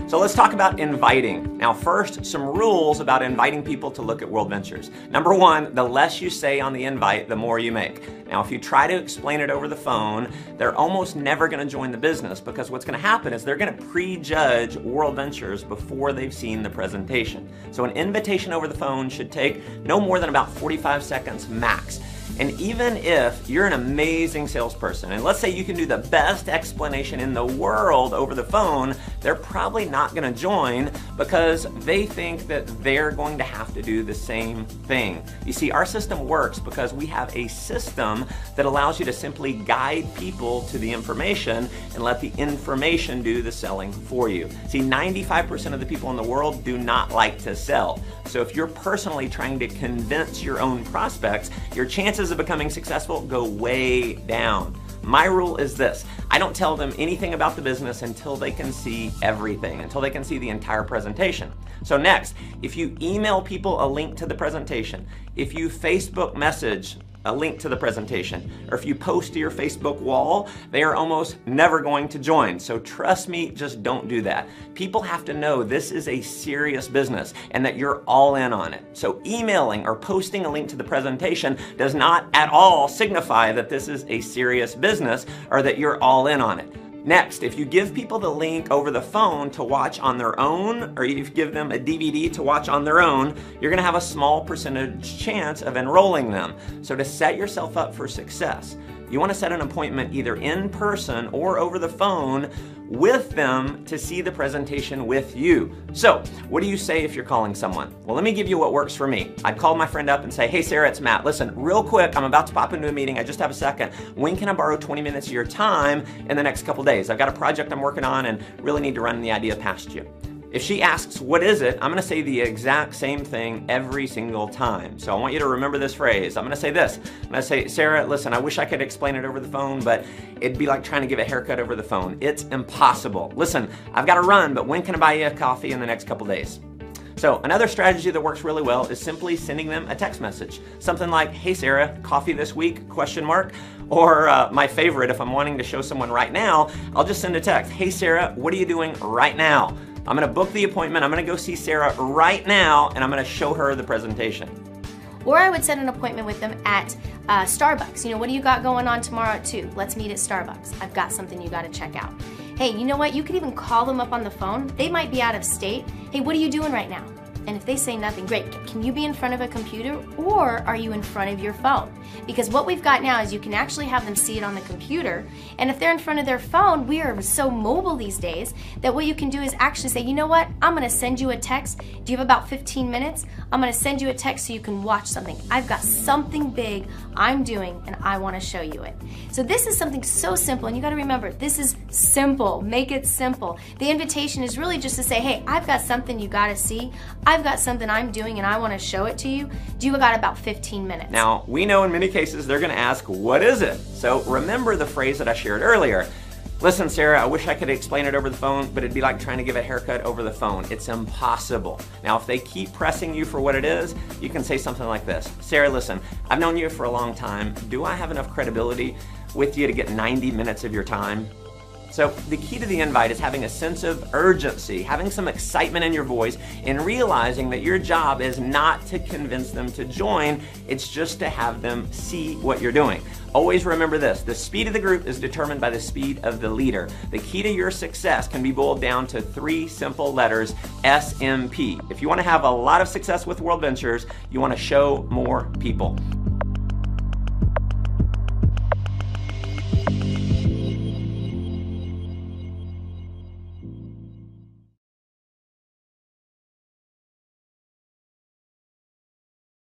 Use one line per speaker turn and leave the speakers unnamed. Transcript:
So let's talk about inviting. Now first, some rules about inviting people to look at World Ventures. Number one, the less you say on the invite, the more you make. Now if you try to explain it over the phone, they're almost never going to join the business, because what's going to happen is they're going to prejudge World Ventures before they've seen the presentation. So an invitation over the phone should take no more than about 45 seconds max. And even if you're an amazing salesperson, and let's say you can do the best explanation in the world over the phone, they're probably not going to join because they think that they're going to have to do the same thing. You see, our system works because we have a system that allows you to simply guide people to the information and let the information do the selling for you. See, 95% of the people in the world do not like to sell. So if you're personally trying to convince your own prospects, your chances of becoming successful go way down. My rule is this: I don't tell them anything about the business until they can see everything, until they can see the entire presentation. So next, if you email people a link to the presentation, if you Facebook message a link to the presentation, or if you post to your Facebook wall, they are almost never going to join. So trust me, just don't do that. People have to know this is a serious business and that you're all in on it. So emailing or posting a link to the presentation does not at all signify that this is a serious business or that you're all in on it. Next, if you give people the link over the phone to watch on their own, or you give them a DVD to watch on their own, you're gonna have a small percentage chance of enrolling them. So to set yourself up for success, you wanna set an appointment either in person or over the phone with them to see the presentation with you. So what do you say if you're calling someone? Well, let me give you what works for me. I'd call my friend up and say, hey Sarah, it's Matt. Listen, real quick, I'm about to pop into a meeting. I just have a second. When can I borrow 20 minutes of your time in the next couple days? I've got a project I'm working on and really need to run the idea past you. If she asks, what is it? I'm gonna say the exact same thing every single time. So I want you to remember this phrase. I'm gonna say this. I'm gonna say, Sarah, listen, I wish I could explain it over the phone, but it'd be like trying to give a haircut over the phone. It's impossible. Listen, I've gotta run, but when can I buy you a coffee in the next couple days? So another strategy that works really well is simply sending them a text message. Something like, hey Sarah, coffee this week, question mark. Or my favorite, if I'm wanting to show someone right now, I'll just send a text. Hey Sarah, what are you doing right now? I'm gonna book the appointment, I'm gonna go see Sarah right now, and I'm gonna show her the presentation.
Or I would set an appointment with them at Starbucks. You know, what do you got going on tomorrow at 2? Let's meet at Starbucks. I've got something you gotta check out. Hey, you know what? You could even call them up on the phone. They might be out of state. Hey, what are you doing right now? And if they say nothing, great. Can you be in front of a computer or are you in front of your phone? Because what we've got now is you can actually have them see it on the computer. And if they're in front of their phone, we are so mobile these days that what you can do is actually say, you know what? I'm gonna send you a text. Do you have about 15 minutes? I'm gonna send you a text so you can watch something. I've got something big I'm doing and I wanna show you it. So this is something so simple, and you gotta remember, this is simple. Make it simple. The invitation is really just to say, hey, I've got something you gotta see. I've got something I'm doing and I want to show it to you. Do you got about 15 minutes?
Now, we know in many cases they're going to ask, what is it? So remember the phrase that I shared earlier. Listen, Sarah, I wish I could explain it over the phone, but it'd be like trying to give a haircut over the phone. It's impossible. Now, if they keep pressing you for what it is, you can say something like this. Sarah, listen, I've known you for a long time. Do I have enough credibility with you to get 90 minutes of your time? So the key to the invite is having a sense of urgency, having some excitement in your voice, and realizing that your job is not to convince them to join, it's just to have them see what you're doing. Always remember this, the speed of the group is determined by the speed of the leader. The key to your success can be boiled down to 3 simple letters, SMP. If you want to have a lot of success with World Ventures, you want to show more people.